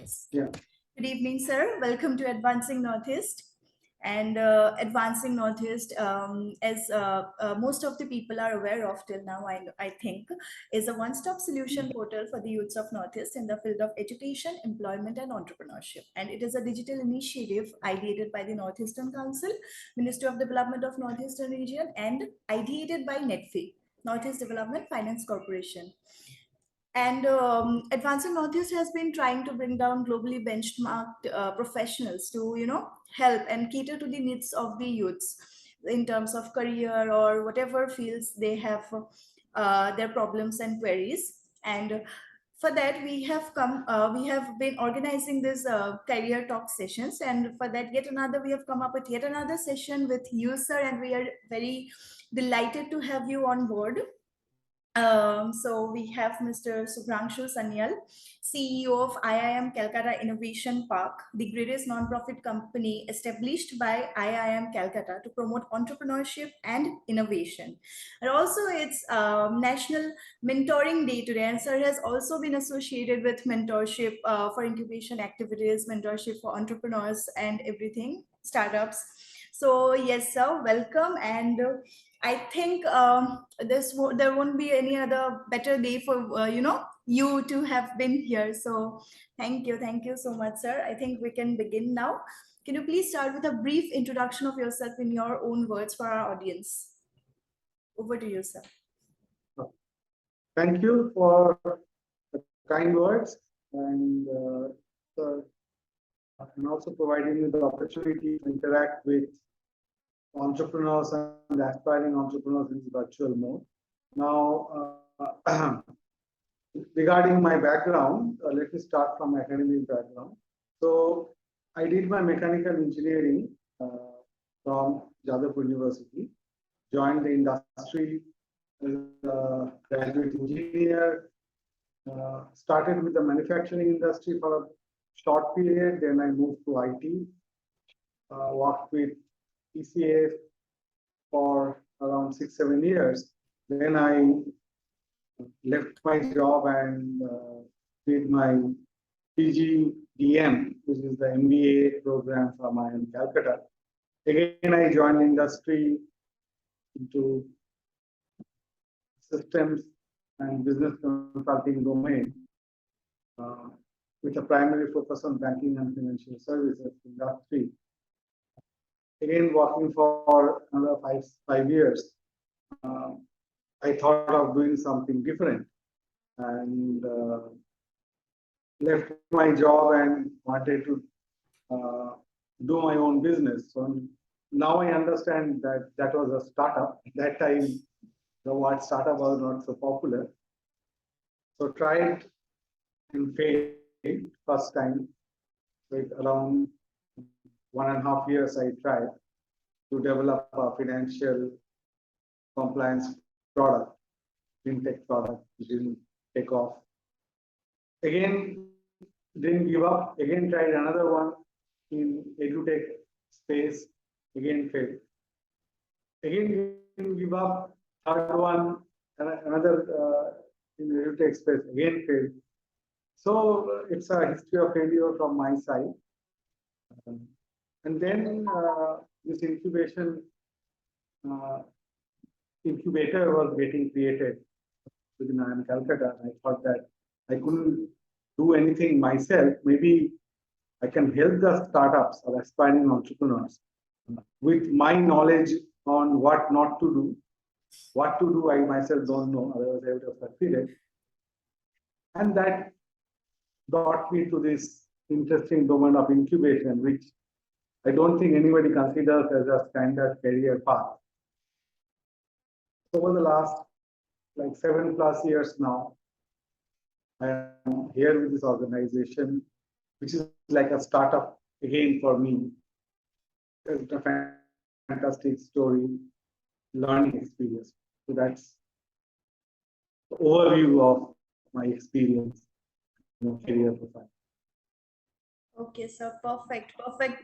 Yes. Yeah. Good evening, sir. Welcome to Advancing Northeast. And Advancing Northeast, as most of the people are aware of till now, I think, is a one-stop solution portal for the youths of Northeast in the field of education, employment, and entrepreneurship. And it is a digital initiative ideated by the Northeastern Council, Ministry of Development of Northeastern Region, and ideated by NETFI, Northeast Development Finance Corporation. And Advancing Northeast has been trying to bring down globally benchmarked professionals to, help and cater to the needs of the youths in terms of career or whatever fields they have their problems and queries. And for that, we have been organizing this career talk sessions. And for that, we have come up with yet another session with you, sir. And we are very delighted to have you on board. So we have Mr. Subhrangshu Sanyal, CEO of IIM Calcutta Innovation Park, the greatest non-profit company established by IIM Calcutta to promote entrepreneurship and innovation. And also it's National Mentoring Day today, and sir has also been associated with mentorship for incubation activities, mentorship for entrepreneurs and everything, startups. So yes, sir, welcome. And I think there won't be any other better day for you to have been here. So thank you so much, sir. I think we can begin now. Can you please start with a brief introduction of yourself in your own words for our audience? Over to you, sir. Thank you for the kind words and also providing me the opportunity to interact with entrepreneurs and aspiring entrepreneurs in virtual mode. Now, regarding my background, let me start from my academic background. So, I did my mechanical engineering from Jadavpur University, joined the industry as a graduate engineer, started with the manufacturing industry for a short period, then I moved to IT, worked with PCA for around 6-7 years. Then I left my job and did my PGDM, which is the MBA program from IIM Calcutta. Again, I joined industry into systems and business consulting domain with a primary focus on banking and financial services industry. Again, working for another five years, I thought of doing something different and left my job and wanted to do my own business. So now I understand that that was a startup. At that time, the word startup was not so popular. So tried and failed first time. With around 1.5 years, I tried to develop a financial compliance product, fintech product, which didn't take off. Again, didn't give up. Again, tried another one in edutech space. Again, failed. Again, didn't give up. Third one, another in the edutech space. Again, failed. So it's a history of failure from my side. And then this incubator was getting created within IIM Calcutta. I thought that I couldn't do anything myself. Maybe I can help the startups or aspiring entrepreneurs with my knowledge on what not to do. What to do, I myself don't know, otherwise I would have succeeded. And that brought me to this interesting domain of incubation, which I don't think anybody considers as a standard career path. Over the last 7+ years now, I am here with this organization, which is like a startup again for me. It's a fantastic story, learning experience. So that's the overview of my experience, career profile. Okay, so perfect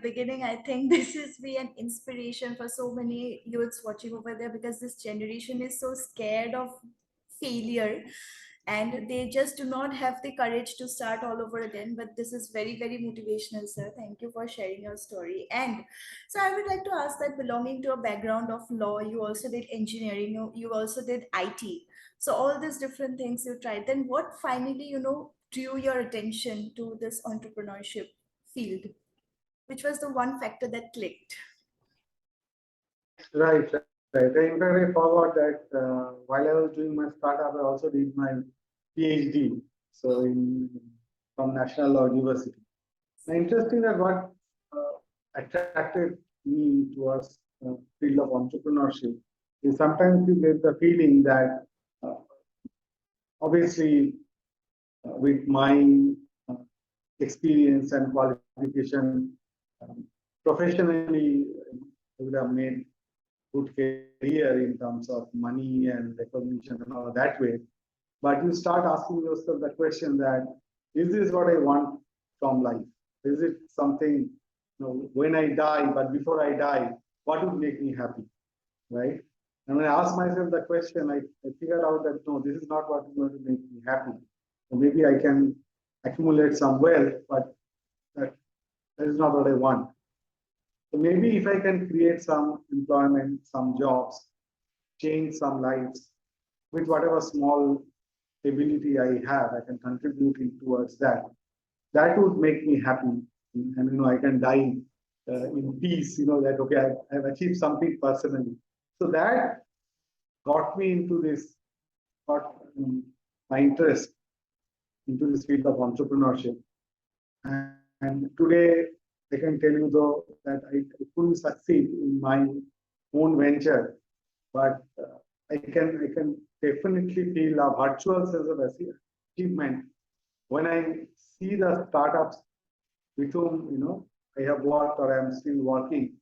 beginning. I think this is be an inspiration for so many youths watching over there, because this generation is so scared of failure. and they just do not have the courage to start all over again. But this is very, very motivational, sir. Thank you for sharing your story. And so I would like to ask that, belonging to a background of law, you also did engineering, you also did IT. So all these different things you tried. Then what finally, drew your attention to this entrepreneurship field? Which was the one factor that clicked? Right, right. In fact, I forgot that while I was doing my startup, I also did my PhD. So from National Law University. Now, interesting that what attracted me towards field of entrepreneurship is sometimes you get the feeling that uh, obviously with my uh, experience and qualification um, professionally, I would have made good career in terms of money and recognition and all that way. But you start asking yourself the question that, is this what I want from life? Is it something, when I die, but before I die, what would make me happy, right? And when I ask myself the question, I figured out that no, this is not what is going to make me happy. So maybe I can accumulate some wealth, but that, that is not what I want. So maybe if I can create some employment, some jobs, change some lives with whatever small ability I have, I can contribute towards that. That would make me happy, and I can die in peace. That okay, I've achieved something personally. So that got me into this, got my interest into this field of entrepreneurship. And today, I can tell you though that I couldn't succeed in my own venture, but I can definitely feel a virtual sense of achievement when I see the startups with whom I have worked or I am still working.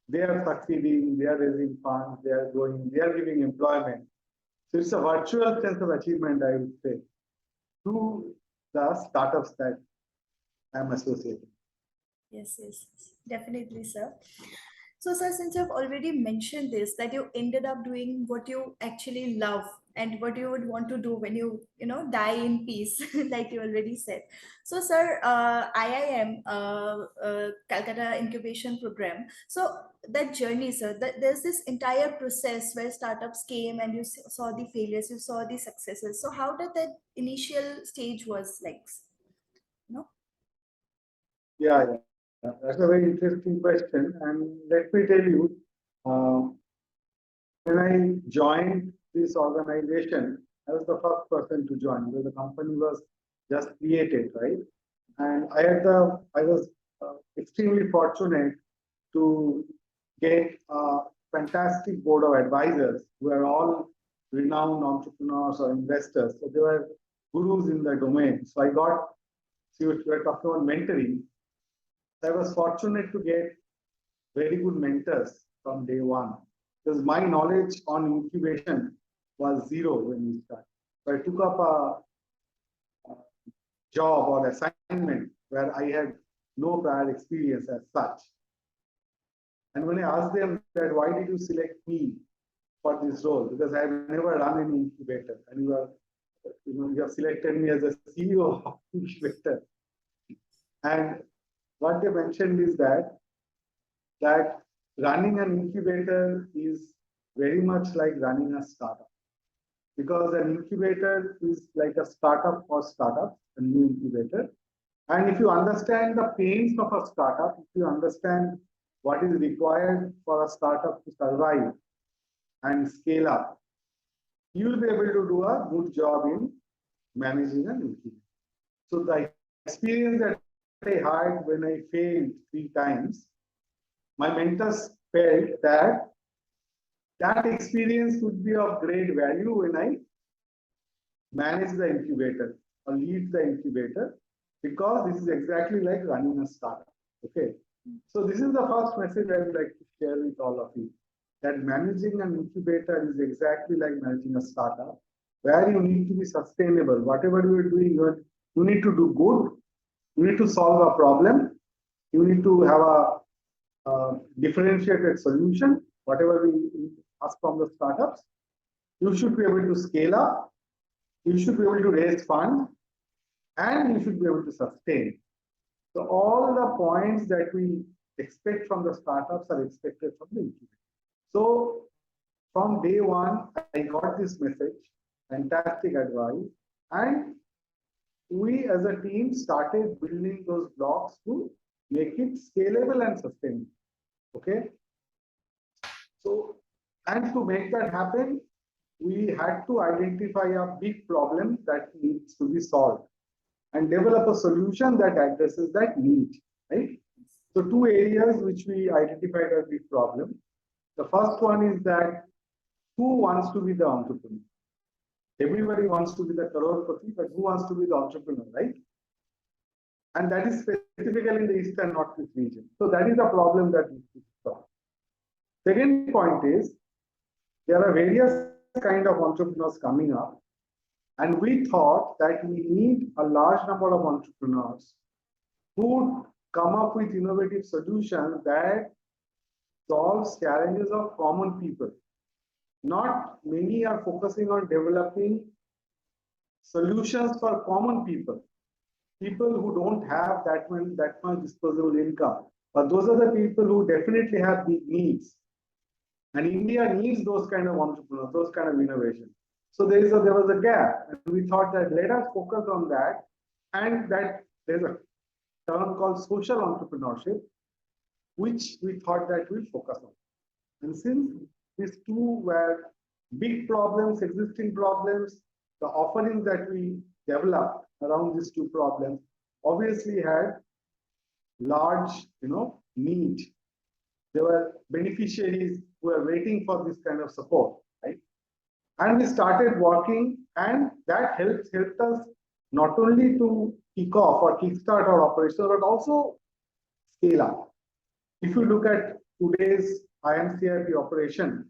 They are succeeding, they are raising funds, they are growing, they are giving employment. So it's a virtual sense of achievement, I would say, to the startups that I am associated. Yes, yes, yes, definitely, sir. So, sir, since you've already mentioned this, that you ended up doing what you actually love and what you would want to do when die in peace, like you already said. So, sir, IIM, Calcutta Incubation Program. So, that journey, sir, there's this entire process where startups came and you saw the failures, you saw the successes. So, how did that initial stage was like? No. Yeah, yeah. That's a very interesting question. And let me tell you, uh, when I joined this organization, I was the first person to join because the company was just created, right? And I was extremely fortunate to get a fantastic board of advisors who are all renowned entrepreneurs or investors. So they were gurus in the domain. So see what you were talking about mentoring. I was fortunate to get very good mentors from day one because my knowledge on incubation was zero when we started. So I took up a job or assignment where I had no prior experience as such. And when I asked them that why did you select me for this role, because I have never run an incubator, and you have selected me as a CEO of incubator. And what they mentioned is that running an incubator is very much like running a startup because an incubator is like a startup for startups, a new incubator. And if you understand the pains of a startup, if you understand what is required for a startup to survive and scale up, you will be able to do a good job in managing an incubator. So the experience that I had when I failed 3 times, my mentors felt that experience would be of great value when I manage the incubator or lead the incubator because this is exactly like running a startup. Okay. So this is the first message I would like to share with all of you that managing an incubator is exactly like managing a startup where you need to be sustainable. Whatever you are doing, you need to do good. You need to solve a problem. You need to have a differentiated solution. Whatever we ask from the startups, you should be able to scale up you should be able to raise funds, and you should be able to sustain. So all the points that we expect from the startups are expected from the incubator. So from day one, I got this message, fantastic advice, and we as a team started building those blocks to make it scalable and sustainable. Okay. So, and to make that happen, we had to identify a big problem that needs to be solved and develop a solution that addresses that need, right? So two areas which we identified as big problem. The first one is that who wants to be the entrepreneur? Everybody wants to be the crorepati, but who wants to be the entrepreneur, right? And that is specifically in the east and northeast region. So that is a problem that we need to solve. Second point is there are various kind of entrepreneurs coming up, and we thought that we need a large number of entrepreneurs who would come up with innovative solutions that solves challenges of common people. Not many are focusing on developing solutions for common people, people who don't have that much disposable income. But those are the people who definitely have big needs. And India needs those kind of entrepreneurs, those kind of innovation. So there was a gap, and we thought that let us focus on that, and that there's a term called social entrepreneurship, which we thought that we'll focus on. And since these two were big problems, existing problems, the offerings that we developed around these two problems obviously had large, need. There were beneficiaries who were waiting for this kind of support, right? And we started working, and that helped us not only to kick off or kickstart our operation, but also scale up. If you look at today's IMCIP operation,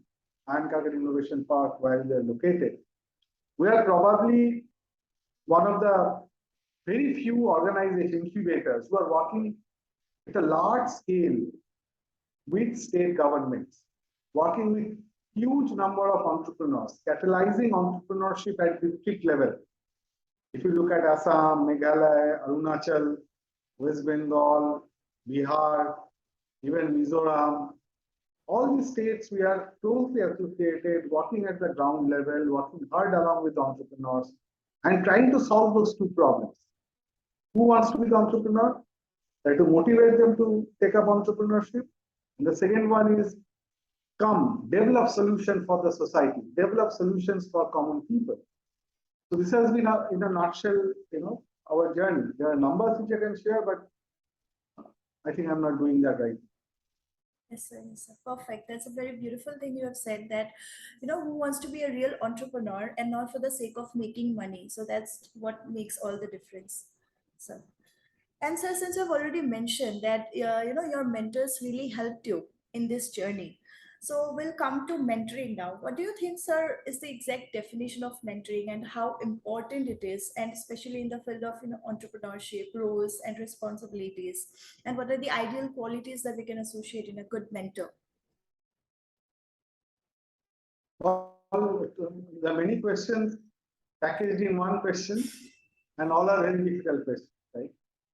IIM Calcutta Innovation Park, where they're located, we are probably one of the very few organization incubators who are working at a large scale with state governments, working with huge number of entrepreneurs, catalyzing entrepreneurship at district level. If you look at Assam, Meghalaya, Arunachal, West Bengal, Bihar, even Mizoram, all these states we are closely associated, working at the ground level, working hard along with entrepreneurs, and trying to solve those two problems. Who wants to be the entrepreneur? Try to motivate them to take up entrepreneurship. And the second one is come, develop solutions for the society, develop solutions for common people. So this has been in a nutshell, our journey. There are numbers which I can share, but I think I'm not doing that right. Yes, sir. Yes, sir. Perfect. That's a very beautiful thing you have said that, who wants to be a real entrepreneur and not for the sake of making money. So that's what makes all the difference. So, and sir, since you've already mentioned that, your mentors really helped you in this journey. So we'll come to mentoring now. What do you think, sir, is the exact definition of mentoring and how important it is, and especially in the field of entrepreneurship, roles and responsibilities, and what are the ideal qualities that we can associate in a good mentor? All there are many questions packaged in one question, and all are very difficult questions, right?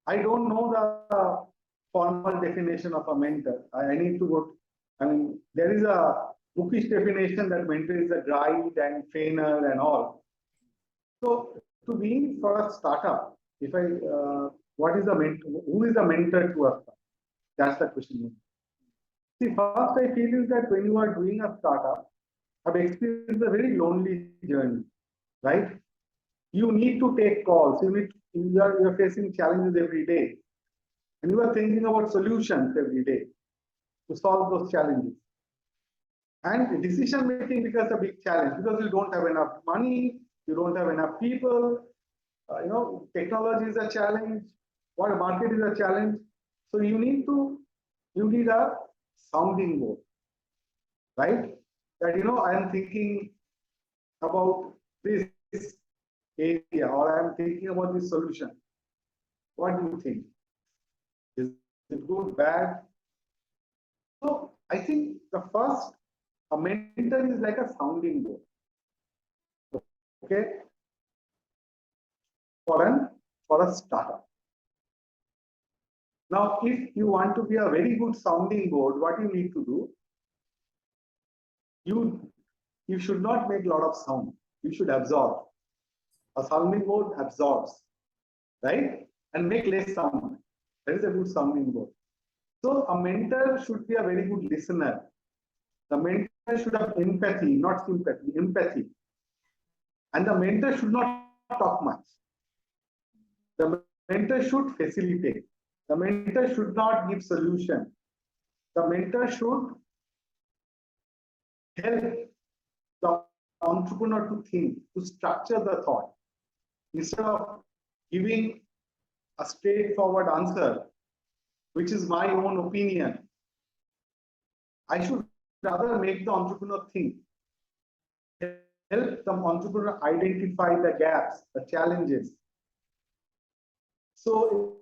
I don't know the formal definition of a mentor. I need to go. I mean, there is a bookish definition that mentor is a guide and trainer and all. So, to me, for a startup, if I, what is a mentor? Who is a mentor to us? That's the question. See, first I feel is that when you are doing a startup, I've experienced a very lonely journey, right? You need to take calls. You're facing challenges every day, and you are thinking about solutions every day to solve those challenges. And decision making becomes a big challenge because you don't have enough money, you don't have enough people. Technology is a challenge. What market is a challenge. So you need a sounding board, right? That I am thinking about this area, or I am thinking about this solution. What do you think? Is it good, bad? So I think a mentor is like a sounding board. Okay. for a startup. Now, if you want to be a very good sounding board, what you need to do, you should not make a lot of sound. You should absorb. A sounding board absorbs, right? And make less sound. That is a good sounding board. So a mentor should be a very good listener. The mentor should have empathy, not sympathy, empathy. And the mentor should not talk much. The mentor should facilitate. The mentor should not give solution. The mentor should help the entrepreneur to think, to structure the thought. Instead of giving a straightforward answer, which is my own opinion, I should rather make the entrepreneur think, help the entrepreneur identify the gaps, the challenges. So,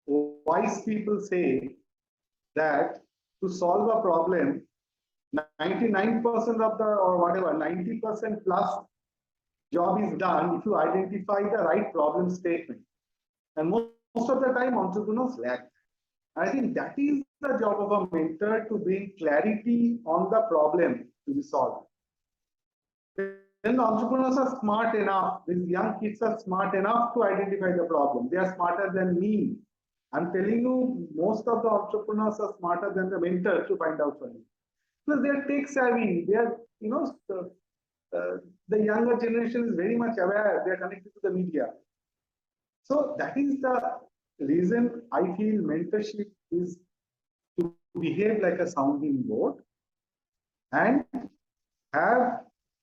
wise people say that to solve a problem, 99% of the, or whatever, 90% plus job is done if you identify the right problem statement. And most of the time, entrepreneurs lack. I think that is the job of a mentor, to bring clarity on the problem to be solved. Then the entrepreneurs are smart enough, these young kids are smart enough to identify the problem. They are smarter than me. I'm telling you, most of the entrepreneurs are smarter than the mentor to find out for you. Because they are tech savvy. They are, the younger generation is very much aware. They are connected to the media. So that is the reason I feel mentorship is to behave like a sounding board and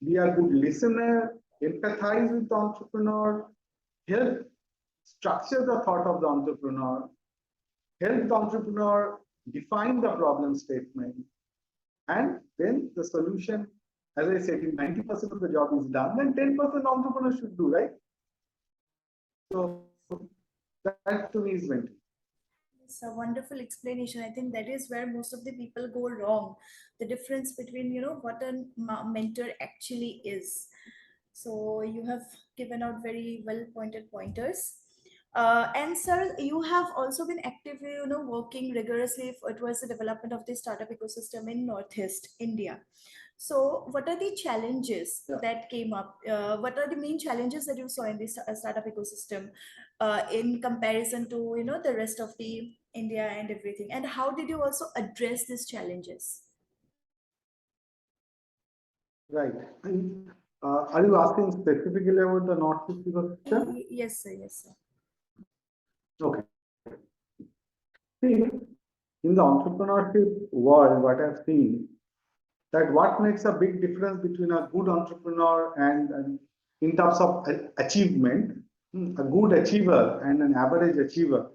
be a good listener, empathize with the entrepreneur, help structure the thought of the entrepreneur, help the entrepreneur define the problem statement, and then the solution, as I said, if 90% of the job is done, then 10% entrepreneur should do, right? So that to me is mentoring. It's a wonderful explanation. I think that is where most of the people go wrong. The difference between, what a mentor actually is. So you have given out very well pointed pointers. And sir, you have also been actively, working rigorously towards the development of the startup ecosystem in Northeast India. So, what are the challenges that came up? What are the main challenges that you saw in the startup ecosystem in comparison to the rest of the India and everything? And how did you also address these challenges? Right. And, are you asking specifically about the Northeast ecosystem? Yes, sir. Yes, sir. Okay. See, in the entrepreneurship world, what I've seen, that what makes a big difference between a good entrepreneur and in terms of achievement, a good achiever and an average achiever,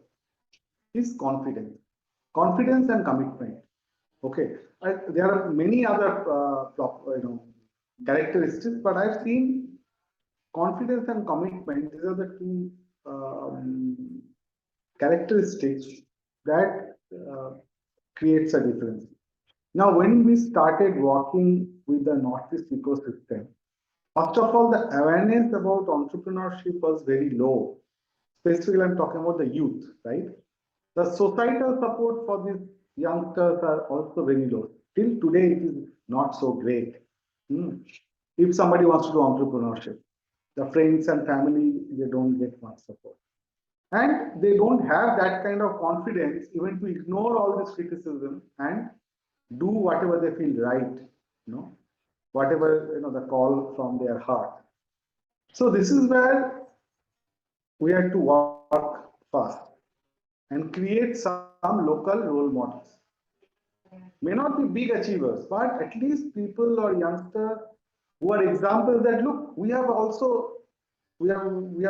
is confidence. Confidence and commitment. Okay. There are many other characteristics, but I've seen confidence and commitment. These are the two characteristics that creates a difference. Now, when we started working with the Northeast ecosystem, first of all, the awareness about entrepreneurship was very low. Specifically, I'm talking about the youth, right? The societal support for these youngsters are also very low. Till today, it is not so great. If somebody wants to do entrepreneurship, the friends and family, they don't get much support. And they don't have that kind of confidence even to ignore all this criticism and do whatever they feel right, whatever, the call from their heart. So this is where we have to work fast and create some local role models. May not be big achievers, but at least people or youngsters who are examples that, look, we have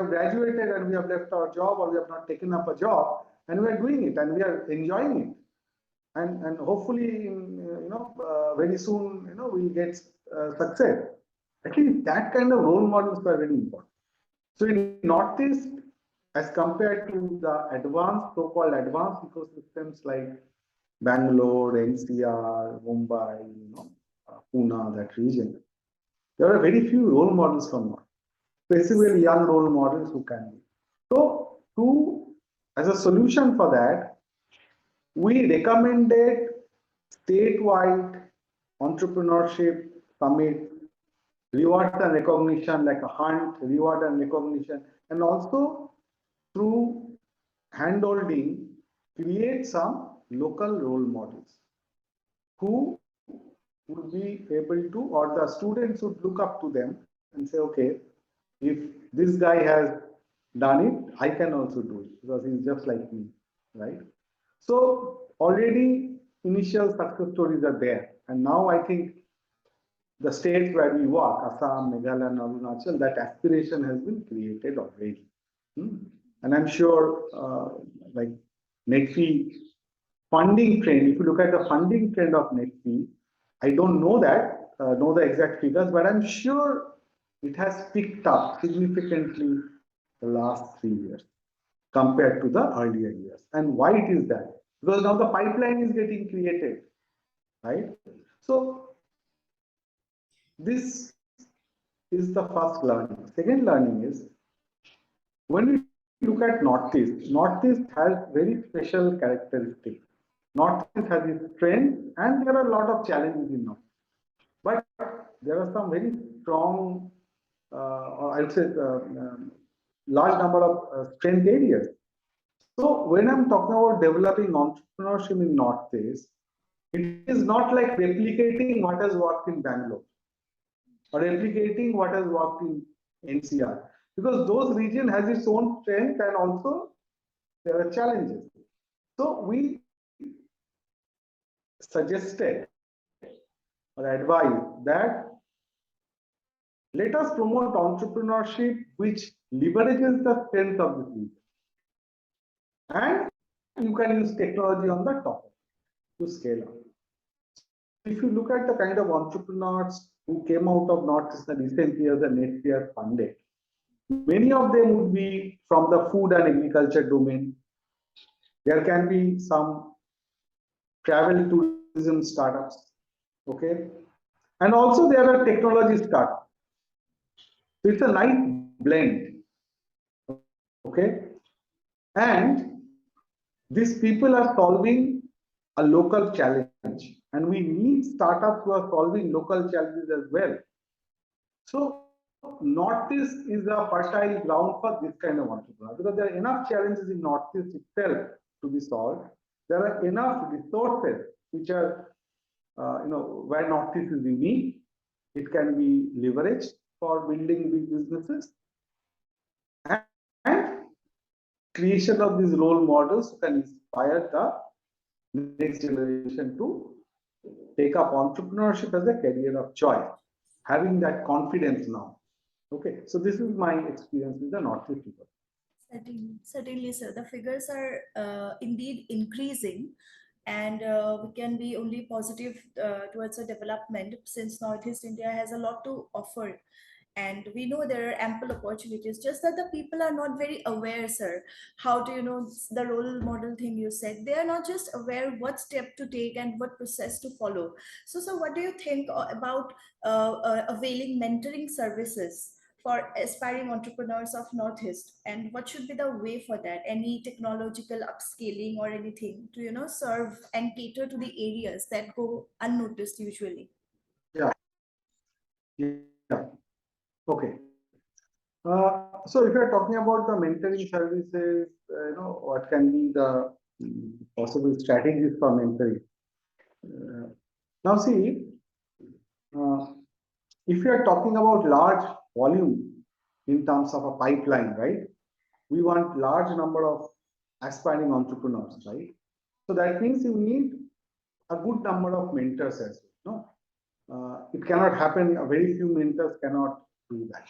graduated and we have left our job, or we have not taken up a job, and we are doing it and we are enjoying it. And hopefully, very soon, we'll get success. At least that kind of role models are very important. So in Northeast, as compared to the advanced, so-called advanced ecosystems like Bangalore, NCR, Mumbai, Pune, that region, there are very few role models from North. specifically young role models who can be. So, as a solution for that, we recommended statewide entrepreneurship summit, reward and recognition like a hunt, reward and recognition, and also through handholding, create some local role models who would be able to, or the students would look up to them and say, okay, if this guy has done it, I can also do it because he's just like me, right? So already initial success stories are there. And now I think the states where we work, Assam, Meghalaya, and Arunachal, that aspiration has been created already. Hmm. And I'm sure like NetFee funding trend, if you look at the funding trend of NetFee, I don't know that, know the exact figures, but I'm sure it has picked up significantly the last 3 years compared to the earlier years. And why it is that? Because now the pipeline is getting created, right? So this is the first learning. Second learning is when we look at Northeast, Northeast has very special characteristics. Northeast has its strengths and there are a lot of challenges in North. But there are some very strong, or I would say, large number of strength areas. So when I'm talking about developing entrepreneurship in Northeast, it is not like replicating what has worked in Bangalore or replicating what has worked in NCR, because those region has its own strength and also there are challenges. So we suggested or advised that let us promote entrepreneurship which leverages the strength of the region, and you can use technology on the top to scale up. If you look at the kind of entrepreneurs who came out of Northeast in the recent years and next year funded, many of them would be from the food and agriculture domain. There can be some travel tourism startups, okay, and also there are technology startups. So it's a nice blend, okay, and these people are solving a local challenge, and we need startups who are solving local challenges as well. So Northeast is a fertile ground for this kind of entrepreneur because there are enough challenges in Northeast itself to be solved. There are enough resources which are, where Northeast is unique. It can be leveraged for building big businesses, and creation of these role models can inspire the next generation to take up entrepreneurship as a career of choice, having that confidence now. Okay, so this is my experience with the Northeast people. Certainly, sir. The figures are indeed increasing, and we can be only positive towards the development since Northeast India has a lot to offer. And we know there are ample opportunities, just that the people are not very aware, sir. How to, the role model thing you said, they are not just aware what step to take and what process to follow. So what do you think about availing mentoring services for aspiring entrepreneurs of Northeast, and what should be the way for that? Any technological upscaling or anything to, serve and cater to the areas that go unnoticed usually? Yeah, yeah, okay. So if you're talking about the mentoring services, what can be the possible strategies for mentoring? Now see, uh, if you are talking about large volume in terms of a pipeline, right? We want large number of aspiring entrepreneurs, right? So that means you need a good number of mentors as well. No, it cannot happen. A very few mentors cannot do that.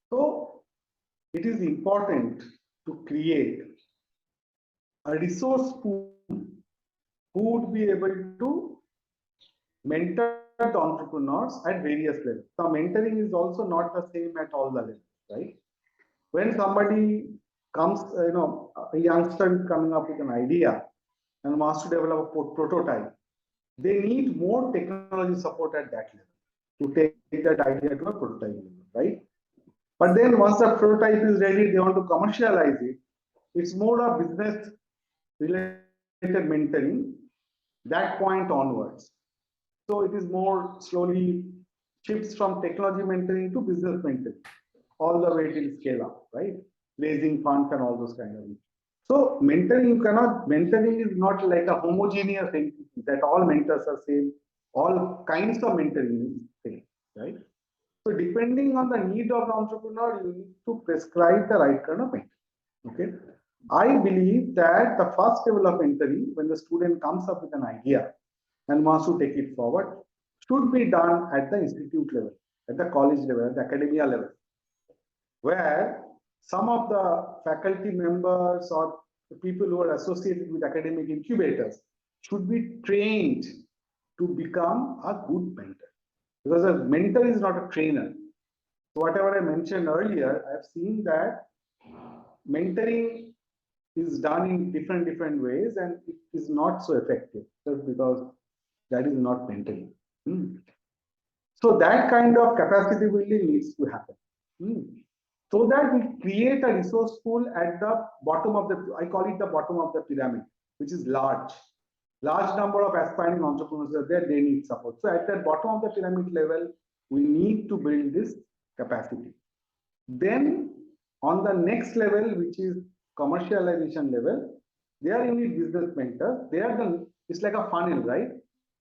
So it is important to create a resource pool who would be able to mentor the entrepreneurs at various levels. So mentoring is also not the same at all the levels, right? When somebody comes, a youngster is coming up with an idea and wants to develop a prototype, they need more technology support at that level to take that idea to a prototype level, right? But then once the prototype is ready, they want to commercialize it. It's more a business related mentoring that point onwards. So it is more slowly shifts from technology mentoring to business mentoring, all the way till scale up, right? Raising funds and all those kind of things. So mentoring, you cannot, mentoring is not like a homogeneous thing that all mentors are same, all kinds of mentoring is same, right? So depending on the need of the entrepreneur, you need to prescribe the right kind of mentoring. Okay. I believe that the first level of mentoring, when the student comes up with an idea and wants to take it forward, should be done at the institute level, at the college level, at the academia level, where some of the faculty members or the people who are associated with academic incubators should be trained to become a good mentor. Because a mentor is not a trainer. So whatever I mentioned earlier, I've seen that mentoring is done in different ways and it is not so effective just because that is not mentoring. Hmm. So that kind of capacity building needs to happen. Hmm. So that we create a resource pool at the bottom of the, I call it the bottom of the pyramid, which is large. Large number of aspiring entrepreneurs are there, they need support. So at the bottom of the pyramid level, we need to build this capacity. Then on the next level, which is commercialization level, there you need business mentors. They are the, it's like a funnel, right?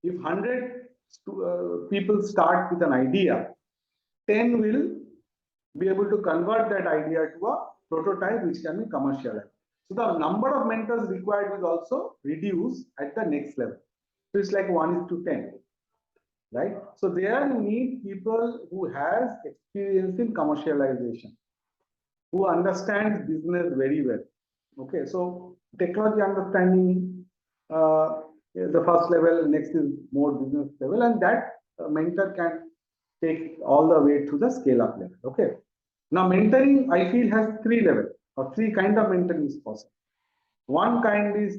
If 100 people start with an idea, 10 will be able to convert that idea to a prototype which can be commercialized. So the number of mentors required will also reduce at the next level. So it's like 1:10, right? So there you need people who has experience in commercialization, who understands business very well. Okay, so technology understanding, is the first level, next is more business level, and that mentor can take all the way to the scale up level. Okay, now mentoring I feel has three levels or three kind of mentoring is possible. One kind is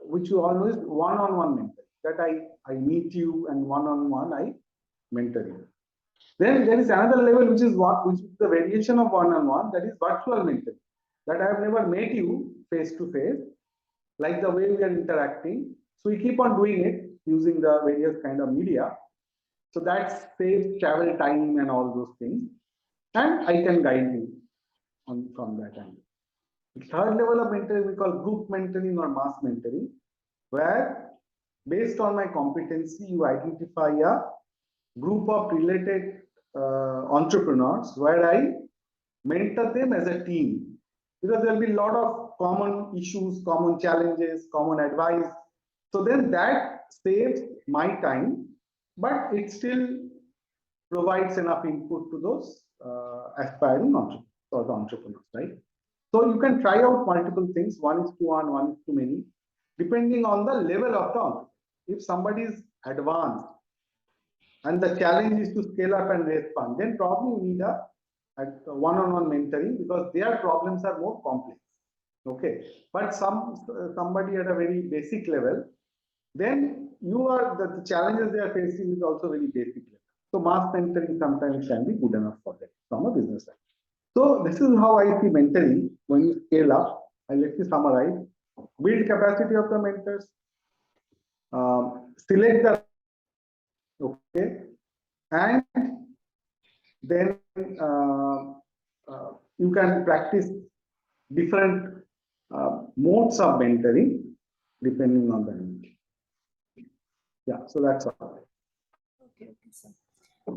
which you all know is one-on-one mentoring, that I meet you and one-on-one I mentor you. Then there is another level which is what, which is the variation of one-on-one, that is virtual mentoring. That I have never met you face to face, like the way we are interacting. So we keep on doing it using the various kind of media. So that saves travel time and all those things. And I can guide you on from that angle. The third level of mentoring we call group mentoring or mass mentoring, where based on my competency, you identify a group of related entrepreneurs where I mentor them as a team, because there will be a lot of common issues, common challenges, common advice. So then that saves my time, but it still provides enough input to those aspiring entrepreneurs or the entrepreneurs, right? So you can try out multiple things. One is to one, one is to many, depending on the level of the entrepreneur. If somebody is advanced and the challenge is to scale up and raise fund, then probably you need a one-on-one mentoring because their problems are more complex. Okay, but somebody at a very basic level, then you are the challenges they are facing is also very basic level. So mass mentoring sometimes can be good enough for them from a business side. So this is how I see mentoring when you scale up. I'll let you summarize. Build capacity of the mentors, select the okay, and then you can practice different modes of mentoring depending on the need. Yeah, so that's all. Okay, sir.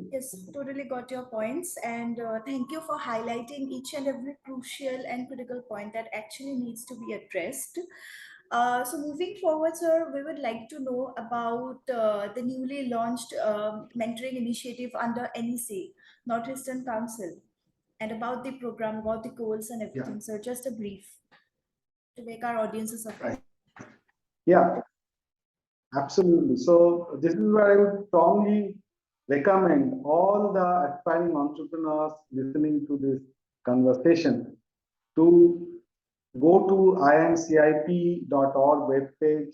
Yes, totally got your points, and thank you for highlighting each and every crucial and critical point that actually needs to be addressed. So moving forward, sir, we would like to know about the newly launched mentoring initiative under NEC, Northeastern Council, and about the program, about the goals and everything. Yeah. Sir, just a brief to make our audiences aware. Right. Yeah, absolutely. So this is where I would strongly recommend all the aspiring entrepreneurs listening to this conversation to go to imcip.org webpage.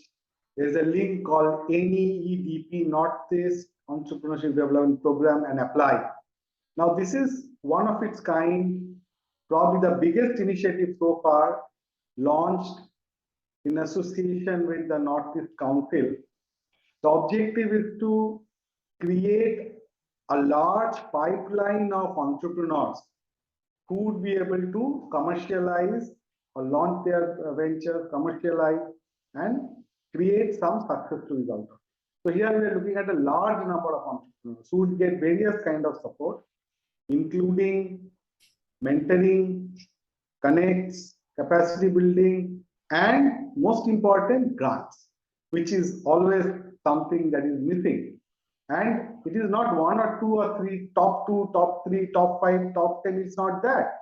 There's a link called NEEDP, Northeast Entrepreneurship Development Program, and apply. Now, this is one of its kind, probably the biggest initiative so far, launched in association with the Northeast Council. The objective is to create a large pipeline of entrepreneurs who would be able to commercialize or launch their ventures, commercialize, and create some success stories out of it. So here we are looking at a large number of entrepreneurs who would get various kind of support, including mentoring, connects, capacity building, and most important, grants, which is always something that is missing. And it is not one or two or three, top two, top three, top five, top 10, it's not that.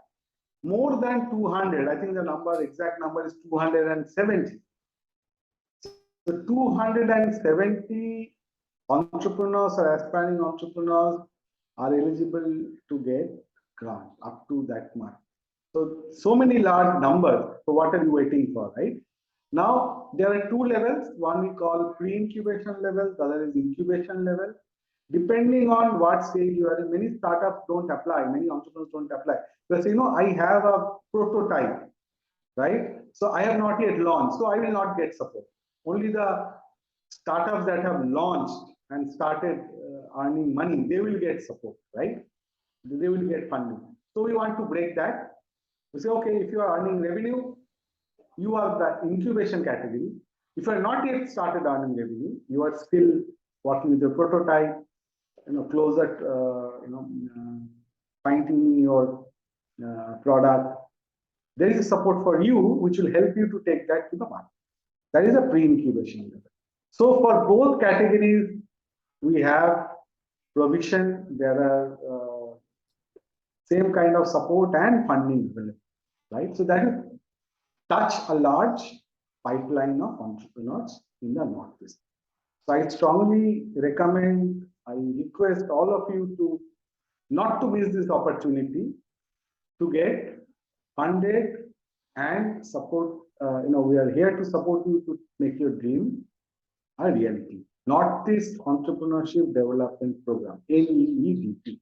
More than 200, I think the number, exact number is 270. So 270 entrepreneurs or aspiring entrepreneurs are eligible to get grant up to that much. So many large numbers. So what are you waiting for, right? Now, there are two levels. One we call pre-incubation level, the other is incubation level. Depending on what stage you are in, many startups don't apply, many entrepreneurs don't apply. They say, I have a prototype, right? So I have not yet launched, so I will not get support. Only the startups that have launched and started earning money, they will get support, right? They will get funding. So we want to break that. We say, okay, if you are earning revenue, you are the incubation category. If you are not yet started earning revenue, you are still working with your prototype, closer, fine-tuning your product. There is a support for you, which will help you to take that to the market. That is a pre-incubation level. So for both categories, we have provision. There are same kind of support and funding available, right? So that is touch a large pipeline of entrepreneurs in the Northeast. So I strongly recommend, I request all of you to not to miss this opportunity to get funded and support. We are here to support you to make your dream a reality. Northeast Entrepreneurship Development Program, NEEDP.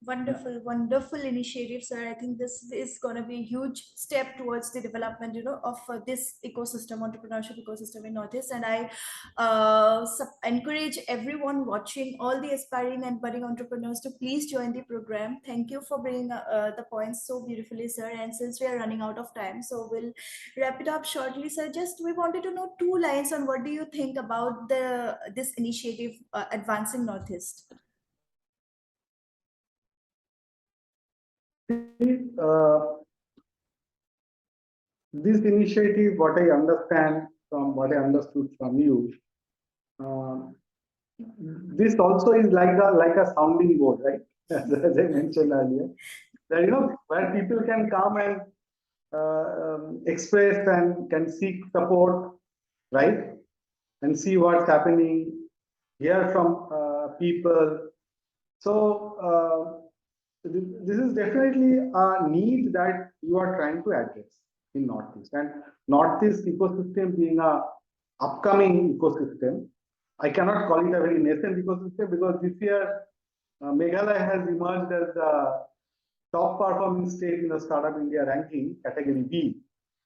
Wonderful, wonderful initiative, sir. I think this is going to be a huge step towards the development, of this ecosystem, entrepreneurship ecosystem in Northeast. And I encourage everyone watching, all the aspiring and budding entrepreneurs, to please join the program. Thank you for bringing the points so beautifully, sir. And since we are running out of time, so we'll wrap it up shortly, sir. Just we wanted to know 2 lines on what do you think about this initiative, Advancing Northeast. This initiative, what I understand from what I understood from you, this also is like a sounding board, right? As I mentioned earlier, that where people can come and express and can seek support, right? And see what's happening, hear from people. So this is definitely a need that you are trying to address in Northeast. And Northeast ecosystem being a upcoming ecosystem, I cannot call it a very nascent ecosystem, because this year Meghalaya has emerged as the top performing state in the Startup India ranking, category B.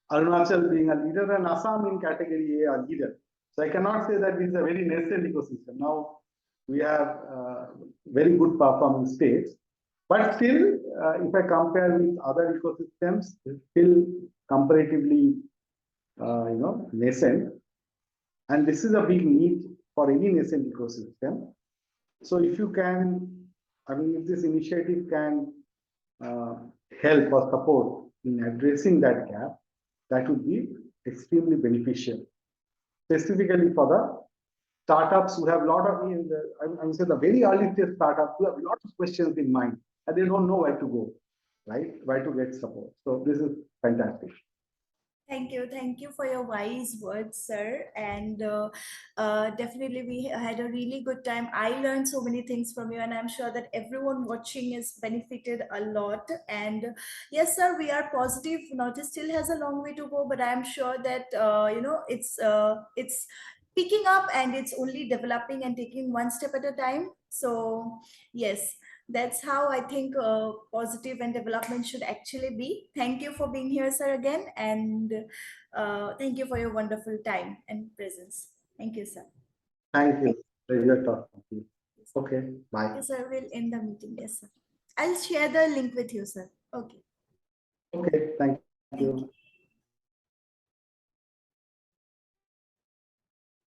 Arunachal being a leader, and Assam in category A a leader. So I cannot say that this is a very nascent ecosystem. Now we have very good performing states, but still, if I compare with other ecosystems, it's still comparatively, nascent. And this is a big need for any nascent ecosystem. So if you can, if this initiative can help or support in addressing that gap, that would be extremely beneficial, specifically for the startups who have a lot of, I would say the very early stage startups who have a lot of questions in mind, and they don't know where to go, right? Where to get support. So this is fantastic. Thank you for your wise words, sir. And definitely, we had a really good time. I learned so many things from you, and I'm sure that everyone watching is benefited a lot. And yes, sir, we are positive. Northeast still has a long way to go, but I'm sure that it's picking up, and it's only developing and taking one step at a time. So yes. That's how I think positive and development should actually be. Thank you for being here, sir, again, and thank you for your wonderful time and presence. Thank you, sir. Thank you. Pleasure talking to you. Okay, bye. Okay, sir, we'll end the meeting. Yes, sir. I'll share the link with you, sir. Okay. Okay, thank you. Thank you.